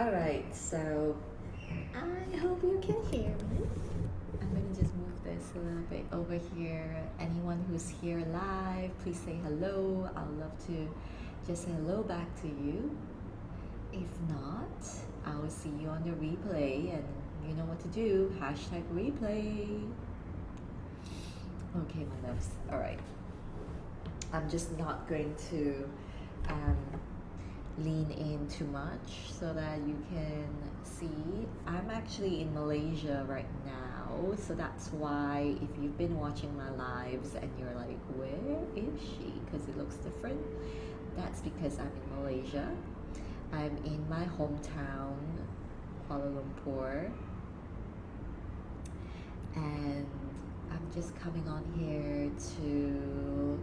Alright, so I hope you can hear me. I'm gonna just move this a little bit over here. Anyone who's here live, please say hello. I'd love to just say hello back to you. If not, I will see you on the replay, and you know what to do. Hashtag replay. Okay, my loves. Alright. I'm just not going to lean in too much so that you can see. I'm actually in Malaysia right now, so that's why if you've been watching my lives and you're like, where is she? Because it looks different. That's because I'm in Malaysia. I'm in my hometown, Kuala Lumpur, and I'm just coming on here to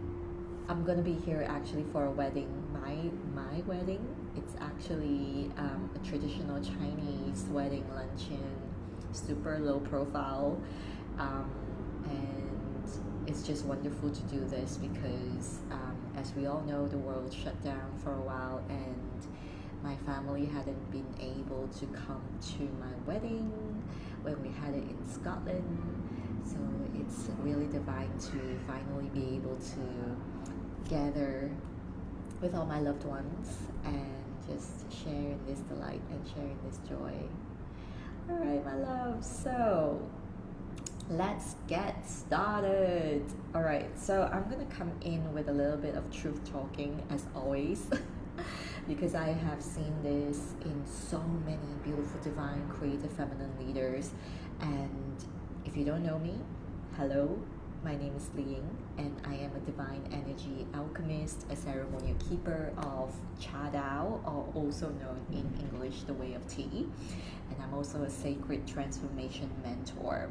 I'm gonna be here actually for a wedding, my wedding. It's actually a traditional Chinese wedding luncheon, super low profile, and it's just wonderful to do this because as we all know, the world shut down for a while and my family hadn't been able to come to my wedding when we had it in Scotland. So it's really divine to finally be able to gather with all my loved ones and just share in this delight and share in this joy. All right, my love. So let's get started. All right, so I'm gonna come in with a little bit of truth talking as always. Because I have seen this in so many beautiful, divine, creative, feminine leaders. And if you don't know me, hello, my name is Li Ying, and I am a divine energy alchemist, a ceremonial keeper of Cha Dao, or also known in English, the Way of Tea. And I'm also a sacred transformation mentor.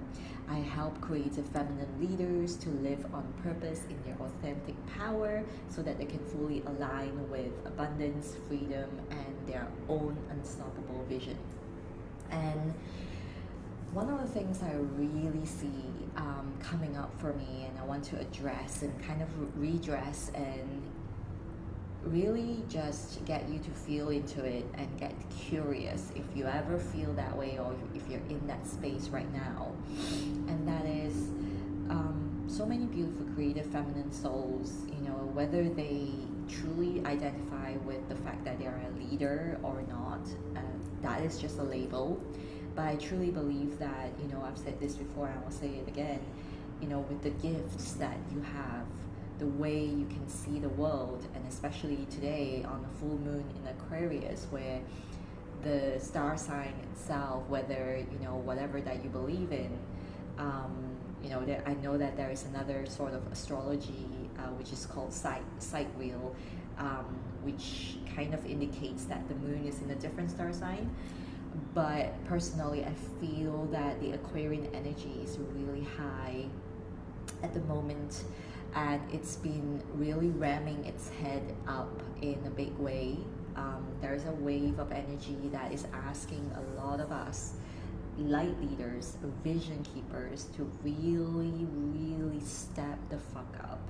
I help creative feminine leaders to live on purpose in their authentic power so that they can fully align with abundance, freedom, and their own unstoppable vision. And one of the things I really see coming up for me and I want to address and kind of redress and really just get you to feel into it and get curious if you ever feel that way or if you're in that space right now. And that is so many beautiful creative feminine souls, you know, whether they truly identify with the fact that they are a leader or not, that is just a label. But I truly believe that, you know, I've said this before and I will say it again, you know, with the gifts that you have, the way you can see the world, and especially today on the full moon in Aquarius, where the star sign itself, whether, you know, whatever that you believe in, you know, I know that there is another sort of astrology, which is called sight wheel, which kind of indicates that the moon is in a different star sign. But personally, I feel that the Aquarian energy is really high at the moment, and it's been really ramming its head up in a big way. There's a wave of energy that is asking a lot of us light leaders, vision keepers, to really, really step the fuck up.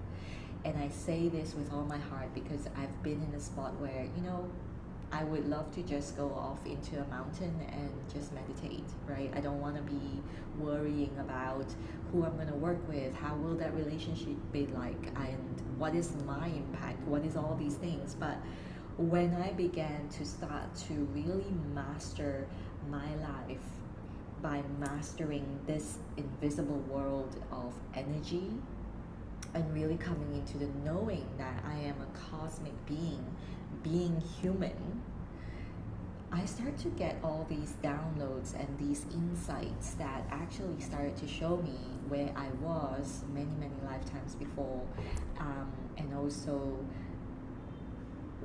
And I say this with all my heart because I've been in a spot where, you know, I would love to just go off into a mountain and just meditate, right? I don't want to be worrying about who I'm going to work with, how will that relationship be like, and what is my impact, what is all these things. But when I began to start to really master my life by mastering this invisible world of energy and really coming into the knowing that I am a cosmic being human, I start to get all these downloads and these insights that actually started to show me where I was many lifetimes before, and also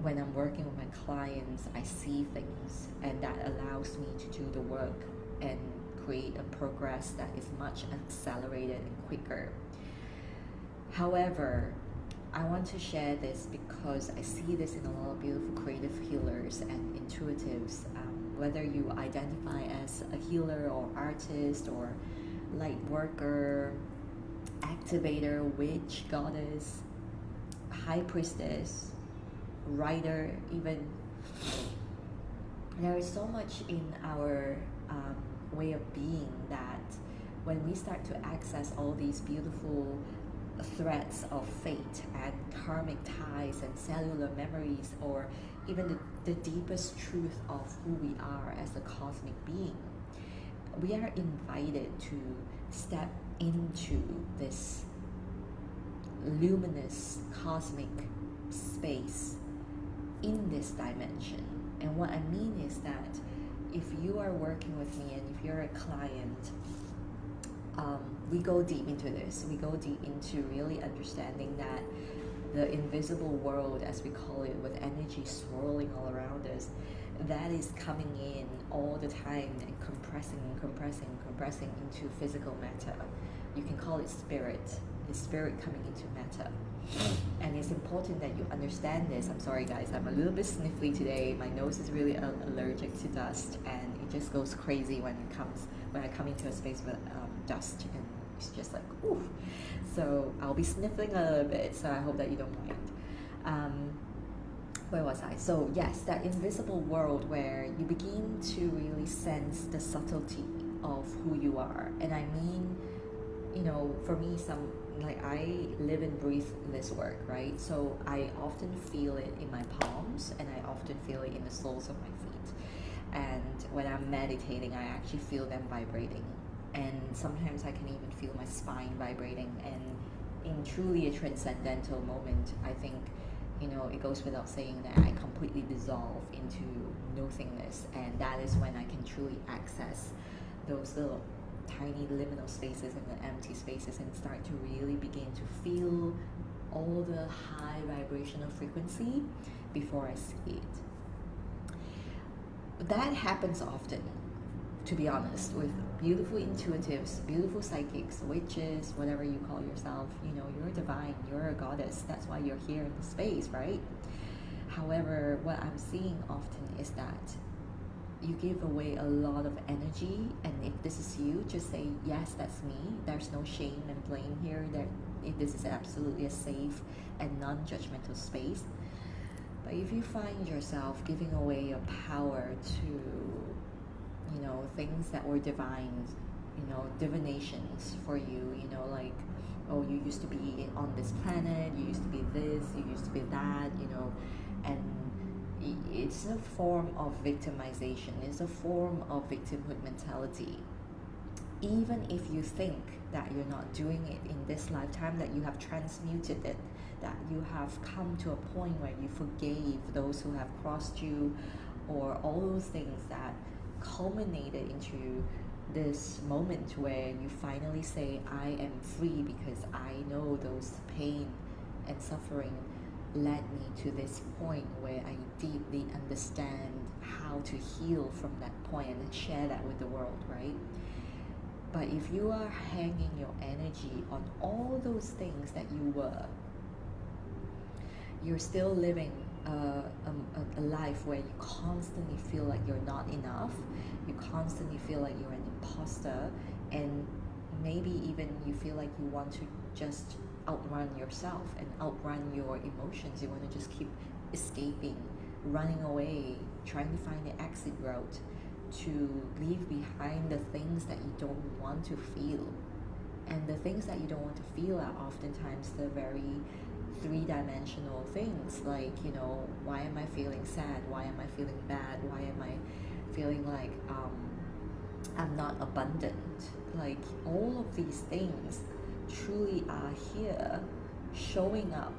when I'm working with my clients, I see things, and that allows me to do the work and create a progress that is much accelerated and quicker. However, I want to share this because I see this in a lot of beautiful creative healers and intuitives. Whether you identify as a healer or artist or light worker, activator, witch, goddess, high priestess, writer, even There is so much in our way of being that when we start to access all these beautiful threads of fate and karmic ties and cellular memories, or even the deepest truth of who we are as a cosmic being, we are invited to step into this luminous cosmic space in this dimension. And what I mean is that if you are working with me and if you're a client, we go deep into this. We go deep into really understanding that the invisible world, as we call it, with energy swirling all around us, that is coming in all the time and compressing into physical matter. You can call it spirit. It's spirit coming into matter. And it's important that you understand this. I'm sorry guys, I'm a little bit sniffly today. My nose is really allergic to dust, and it just goes crazy when I come into a space with dust, and it's just like, ooh. So I'll be sniffling a little bit, so I hope that you don't mind. Where was I? So yes, that invisible world where you begin to really sense the subtlety of who you are. And I mean, you know, for me, I live and breathe this work, right? So I often feel it in my palms, and I often feel it in the soles of my feet. And when I'm meditating, I actually feel them vibrating. And sometimes I can even feel my spine vibrating. And in truly a transcendental moment, I think, you know, it goes without saying that I completely dissolve into nothingness. And that is when I can truly access those little tiny liminal spaces and the empty spaces, and start to really begin to feel all the high vibrational frequency before I see it. That happens often, to be honest, with beautiful intuitives, beautiful psychics, witches, whatever you call yourself. You know, you're divine, you're a goddess. That's why you're here in the space, right? However, what I'm seeing often is that you give away a lot of energy, and if this is you, just say, yes, that's me. There's no shame and blame here. This is absolutely a safe and non-judgmental space. But if you find yourself giving away your power to, you know, things that were divine, you know, divinations for you, you know, like, oh, you used to be on this planet, you used to be this, you used to be that, you know, and it's a form of victimization. It's a form of victimhood mentality. Even if you think that you're not doing it in this lifetime, that you have transmuted it, that you have come to a point where you forgave those who have crossed you, or all those things that culminated into this moment where you finally say, I am free because I know those pain and suffering led me to this point where I deeply understand how to heal from that point and share that with the world, right? But if you are hanging your energy on all those things that you were, you're still living a life where you constantly feel like you're not enough, you constantly feel like you're an imposter, and maybe even you feel like you want to just outrun yourself and outrun your emotions. You want to just keep escaping, running away, trying to find the exit route to leave behind the things that you don't want to feel. And the things that you don't want to feel are oftentimes the very three-dimensional things, like, you know, why am I feeling sad? Why am I feeling bad? Why am I feeling like I'm not abundant? Like, all of these things truly are here showing up,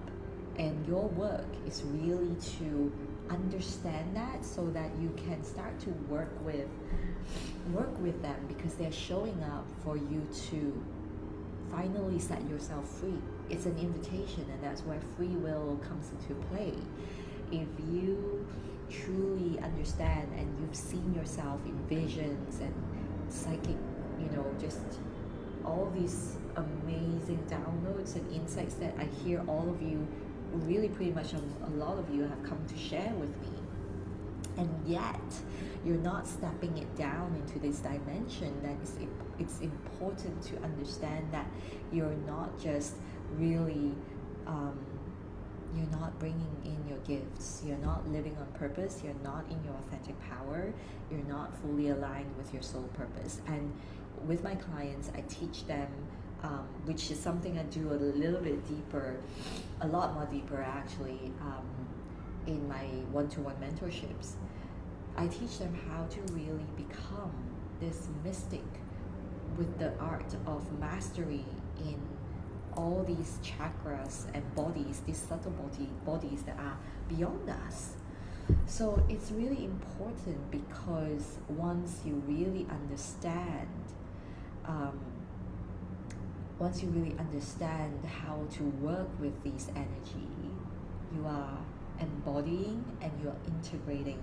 and your work is really to understand that, so that you can start to work with them, because they're showing up for you to finally set yourself free. It's an invitation, and that's where free will comes into play. If you truly understand and you've seen yourself in visions and psychic, you know, just all these amazing downloads and insights that I hear all of you, really pretty much a lot of you have come to share with me, and yet you're not stepping it down into this dimension, then it's important to understand that you're not just really You're not bringing in your gifts. You're not living on purpose. You're not in your authentic power. You're not fully aligned with your soul purpose. And with my clients, I teach them, which is something I do a little bit deeper, a lot more deeper actually, in my one-to-one mentorships. I teach them how to really become this mystic with the art of mastery in all these chakras and bodies, these subtle bodies that are beyond us. So it's really important, because once you really understand, how to work with these energy, you are embodying and you are integrating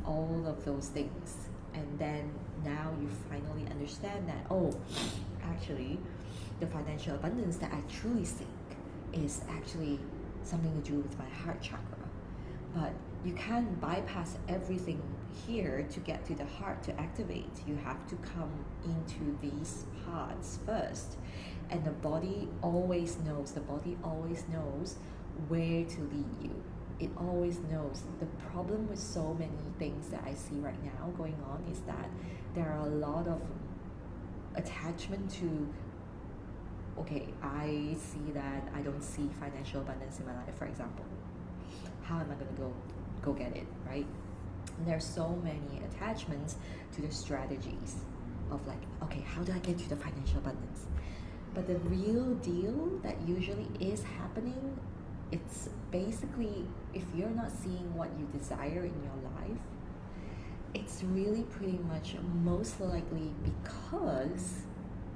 all of those things. And then now you finally understand that, oh, actually, the financial abundance that I truly seek is actually something to do with my heart chakra. But you can't bypass everything here to get to the heart to activate. You have to come into these parts first. And the body always knows where to lead you. It always knows. The problem with so many things that I see right now going on is that there are a lot of attachment to, okay, I see that I don't see financial abundance in my life, for example. How am I going to go get it, right? And there are so many attachments to the strategies of like, okay, how do I get to the financial abundance? But the real deal that usually is happening, it's basically, if you're not seeing what you desire in your life, it's really pretty much most likely because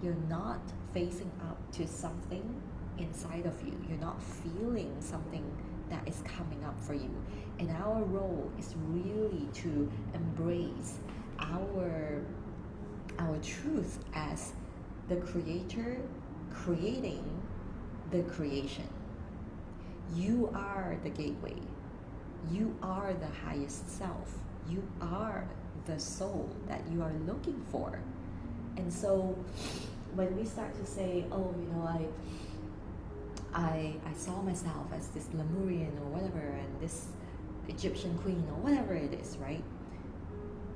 you're not facing up to something inside of you. You're not feeling something that is coming up for you. And our role is really to embrace our truth as the creator creating the creation. You are the gateway. You are the highest self. You are the soul that you are looking for. And so when we start to say, oh, you know, I saw myself as this Lemurian or whatever, and this Egyptian queen or whatever it is, right?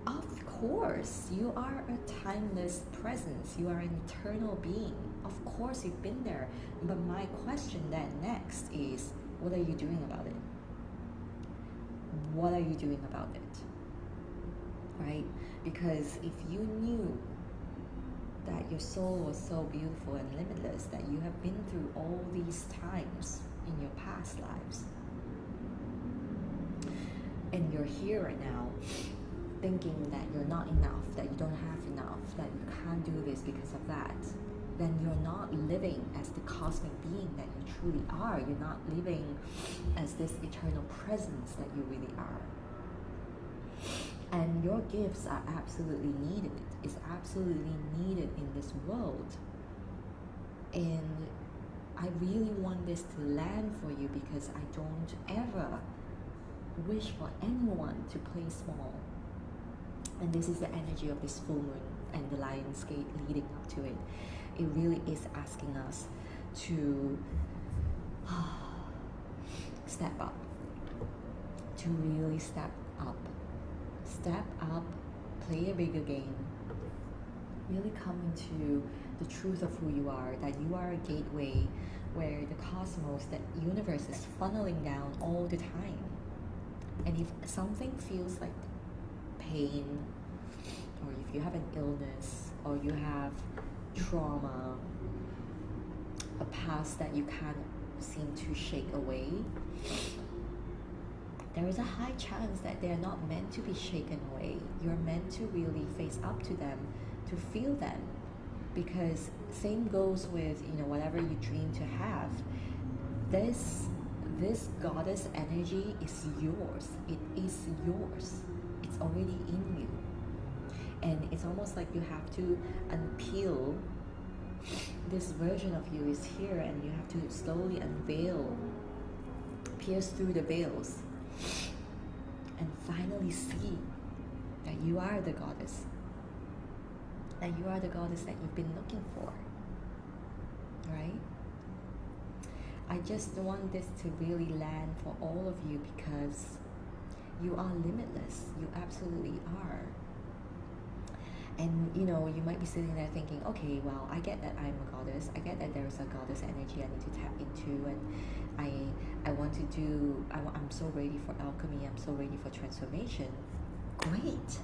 Of course, you are a timeless presence. You are an eternal being. Of course, you've been there. But my question then next is, what are you doing about it? What are you doing about it? Right? Because if you knew that your soul was so beautiful and limitless, that you have been through all these times in your past lives, and you're here right now thinking that you're not enough, that you don't have enough, that you can't do this because of that, then you're not living as the cosmic being that you truly are. You're not living as this eternal presence that you really are. And your gifts are absolutely needed. It's absolutely needed in this world. And I really want this to land for you, because I don't ever wish for anyone to play small. And this is the energy of this full moon and the lion's gate leading up to it. It really is asking us to step up, to really step up, play a bigger game, really come into the truth of who you are, that you are a gateway where the cosmos, that universe is funneling down all the time. And if something feels like pain, or if you have an illness, or you have trauma, a past that you can't seem to shake away, there is a high chance that they're not meant to be shaken away. You're meant to really face up to them, to feel them. Because same goes with, you know, whatever you dream to have. This goddess energy is yours. It is yours. It's already in you. And it's almost like you have to unpeel. This version of you is here, and you have to slowly unveil, pierce through the veils, and finally see that you are the goddess. That you are the goddess that you've been looking for. Right? I just want this to really land for all of you, because you are limitless. You absolutely are. And you know, you might be sitting there thinking, okay, well, I get that I'm a goddess. I get that there's a goddess energy I need to tap into, and I want to do. I'm so ready for alchemy. I'm so ready for transformation. Great,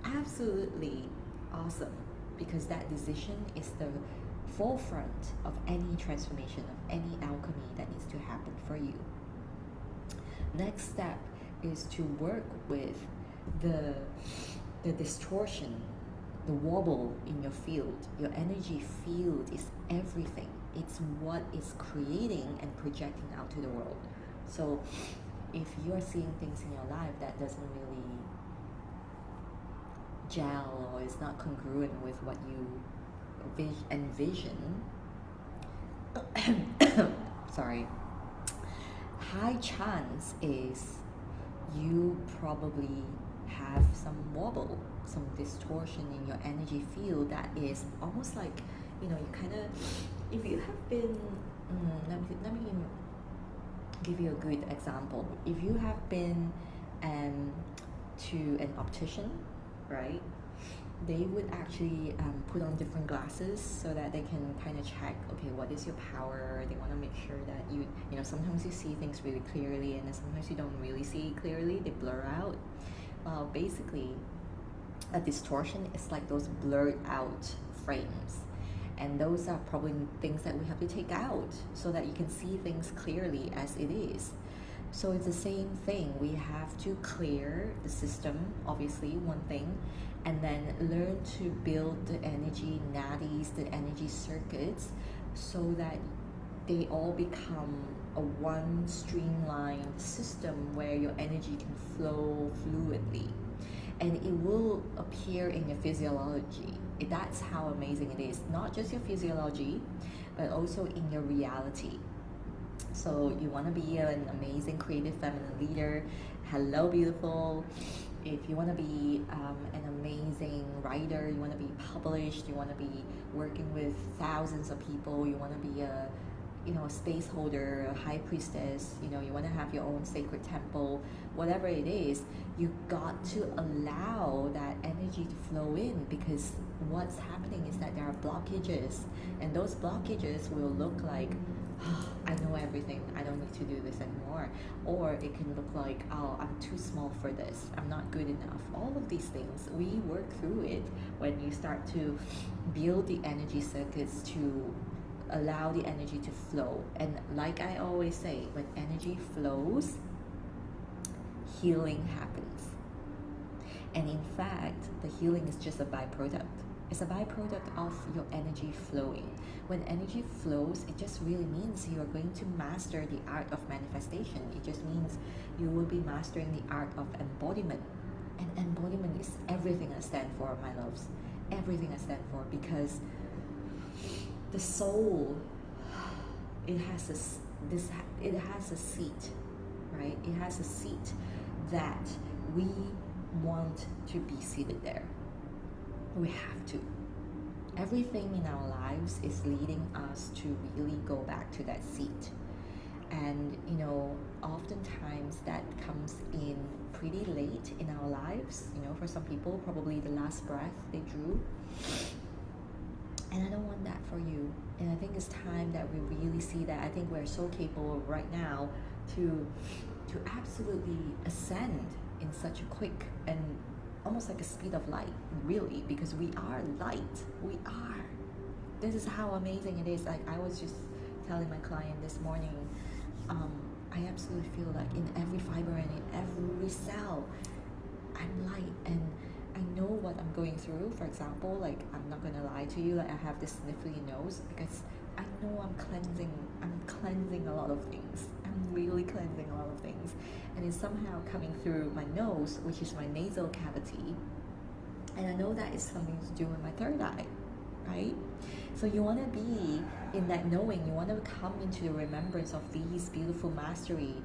absolutely awesome, because that decision is the forefront of any transformation, of any alchemy that needs to happen for you. Next step is to work with the distortion, the wobble in your field. Your energy field is everything. It's what is creating and projecting out to the world. So if you're seeing things in your life that doesn't really gel, or is not congruent with what you envision, sorry, high chance is you probably have some wobble, some distortion in your energy field that is almost like, you know, you kind of, if you have been, let me give you a good example. If you have been to an optician, right, they would actually put on different glasses so that they can kind of check, okay, what is your power? They want to make sure that you know, sometimes you see things really clearly, and then sometimes you don't really see clearly, they blur out. Well, basically, a distortion is like those blurred out frames. And those are probably things that we have to take out so that you can see things clearly as it is. So it's the same thing. We have to clear the system, obviously, one thing, and then learn to build the energy nadis, the energy circuits, so that they all become a one streamlined system where your energy can flow fluidly. And it will appear in your physiology. That's how amazing it is. Not just your physiology, but also in your reality. So you want to be an amazing creative feminine leader. Hello, beautiful. If you want to be an amazing writer, you want to be published, you want to be working with thousands of people, you want to be a, you know, a space holder, a high priestess, you know, you want to have your own sacred temple, whatever it is, you got to allow that energy to flow in, because what's happening is that there are blockages, and those blockages will look like, oh, I know everything, I don't need to do this anymore. Or it can look like, oh, I'm too small for this, I'm not good enough. All of these things, we work through it when you start to build the energy circuits to allow the energy to flow. And like I always say, when energy flows, healing happens. And in fact, the healing is just a byproduct. It's a byproduct of your energy flowing. When energy flows, it just really means you are going to master the art of manifestation. It just means you will be mastering the art of embodiment. And embodiment is everything I stand for, my loves. Everything I stand for, because the soul, it has a seat, right? It has a seat that we want to be seated there. We have to. Everything in our lives is leading us to really go back to that seat. And you know, oftentimes that comes in pretty late in our lives. You know, for some people, probably the last breath they drew. And I don't want that for you. And I think it's time that we really see that. I think we're so capable right now to absolutely ascend in such a quick and almost like a speed of light, really, because we are light. We are. This is how amazing it is. Like I was just telling my client this morning, I absolutely feel like in every fiber and in every cell, I'm light, and I know what I'm going through. For example, like I'm not gonna lie to you, like I have this sniffly nose because I know I'm cleansing a lot of things. I'm really cleansing a lot of things, and it's somehow coming through my nose, which is my nasal cavity, and I know that is something to do with my third eye, right? So you want to be in that knowing, you want to come into the remembrance of these beautiful mastery,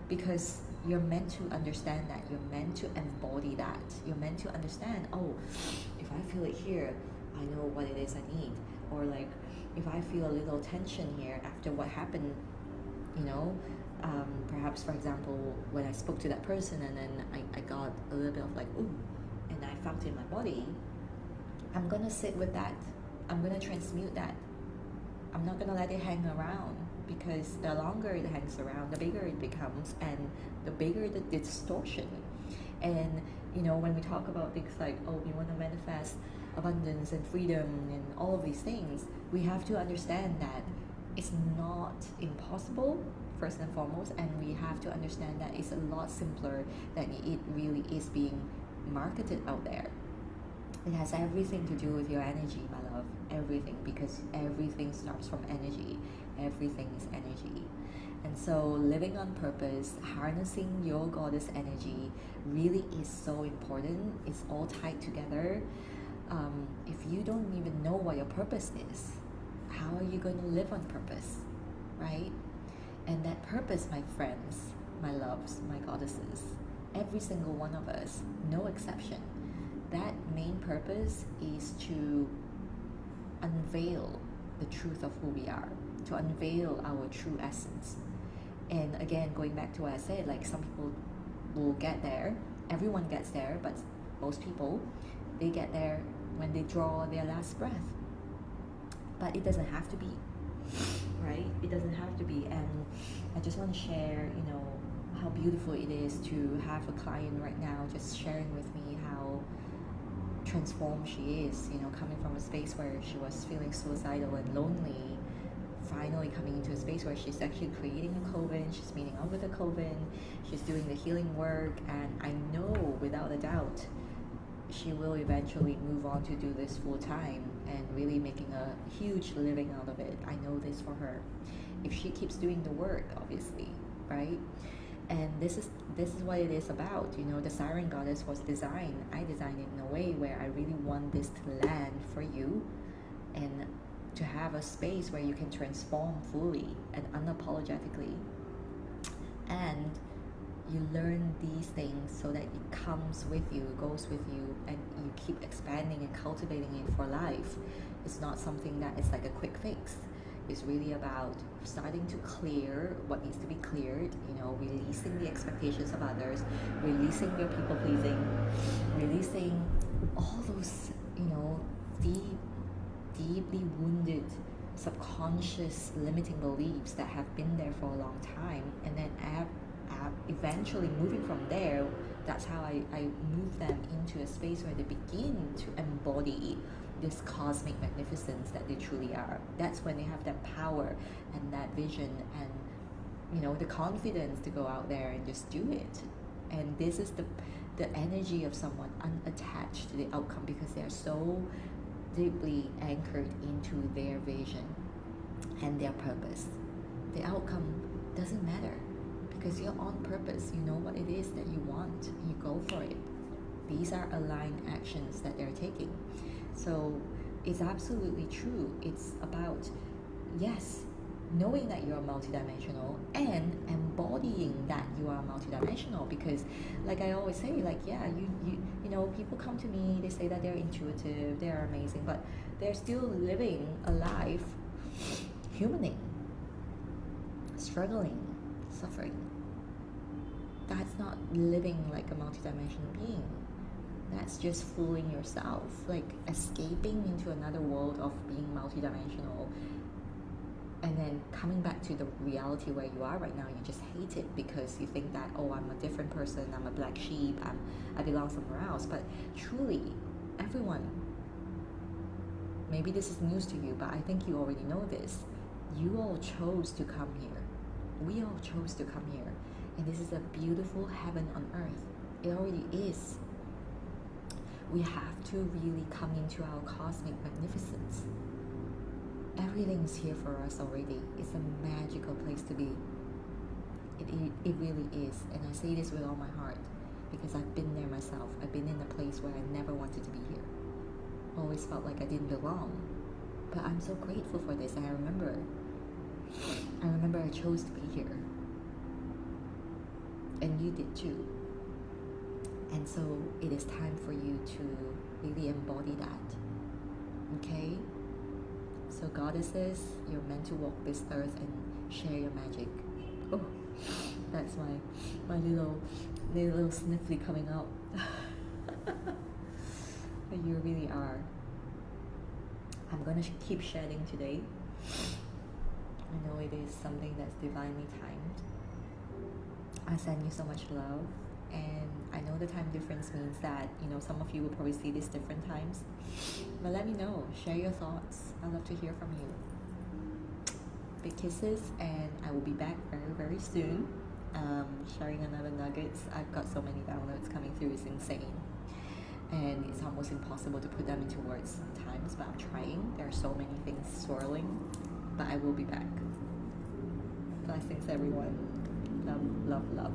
because you're meant to understand that, you're meant to embody that, you're meant to understand, oh, if I feel it here, I know what it is I need. Or like, if I feel a little tension here after what happened you know. Perhaps, for example, when I spoke to that person and then I got a little bit of like, ooh, and I felt it in my body, I'm gonna sit with that. I'm gonna transmute that. I'm not gonna let it hang around, because the longer it hangs around, the bigger it becomes, and the bigger the distortion. And you know, when we talk about things like, oh, we want to manifest abundance and freedom and all of these things, we have to understand that it's not impossible, first and foremost, and we have to understand that it's a lot simpler than it really is being marketed out there. It has everything to do with your energy, my love. Everything, because everything starts from energy. Everything is energy. And so living on purpose, harnessing your goddess energy really is so important. It's all tied together. If you don't even know what your purpose is, how are you going to live on purpose, right? And that purpose, my friends, my loves, my goddesses, every single one of us, no exception, that main purpose is to unveil the truth of who we are, to unveil our true essence. And again, going back to what I said, like some people will get there, everyone gets there, but most people, they get there when they draw their last breath. But it doesn't have to be, right? It doesn't have to be. And I just want to share, you know, how beautiful it is to have a client right now just sharing with me how transformed she is, you know, coming from a space where she was feeling suicidal and lonely, finally coming into a space where she's actually creating a coven, she's meeting up with a coven, she's doing the healing work, and I know without a doubt she will eventually move on to do this full time and really making a huge living out of it. I know this for her. If she keeps doing the work, obviously, right? And this is what it is about. You know, the Siren Goddess was designed. I designed it in a way where I really want this to land for you, and to have a space where you can transform fully and unapologetically. And you learn these things so that it comes with you, it goes with you, and you keep expanding and cultivating it for life. It's not something that is like a quick fix. It's really about starting to clear what needs to be cleared, you know, releasing the expectations of others, releasing your people pleasing, releasing all those, you know, deeply wounded subconscious limiting beliefs that have been there for a long time, and then eventually moving from there. That's how I move them into a space where they begin to embody this cosmic magnificence that they truly are. That's when they have that power and that vision and, you know, the confidence to go out there and just do it. And this is the energy of someone unattached to the outcome, because they're so deeply anchored into their vision and their purpose. The outcome doesn't matter, because you're on purpose. You know what it is that you want, and you go for it. These are aligned actions that they're taking. So it's absolutely true. It's about, yes, knowing that you're multidimensional and embodying that you are multidimensional. Because like I always say, like, yeah, you know, people come to me, they say that they're intuitive, they're amazing, but they're still living a life humaning, struggling, suffering. That's not living like a multidimensional being. That's just fooling yourself, like escaping into another world of being multidimensional, and then coming back to the reality where you are right now. You just hate it because you think that, oh, I'm a different person, I'm a black sheep, I belong somewhere else. But truly, everyone, maybe this is news to you, but I think you already know this. You all chose to come here. We all chose to come here. And this is a beautiful heaven on earth. It already is. We have to really come into our cosmic magnificence. Everything's here for us already. It's a magical place to be. It really is. And I say this with all my heart, because I've been there myself. I've been in a place where I never wanted to be here. Always felt like I didn't belong. But I'm so grateful for this. And I remember I chose to be here. And you did too. And so it is time for you to really embody that. Okay? So goddesses, you're meant to walk this earth and share your magic. That's my little sniffly coming out. But you really are. I'm gonna keep shedding today. I know it is something that's divinely timed. I send you so much love, and I know the time difference means that, you know, some of you will probably see this different times. But let me know, share your thoughts. I'd love to hear from you. Big kisses, and I will be back very, very soon. Sharing another nuggets. I've got so many downloads coming through, it's insane. And it's almost impossible to put them into words sometimes, but I'm trying. There are so many things swirling, but I will be back. Blessings, everyone. Love, love, love.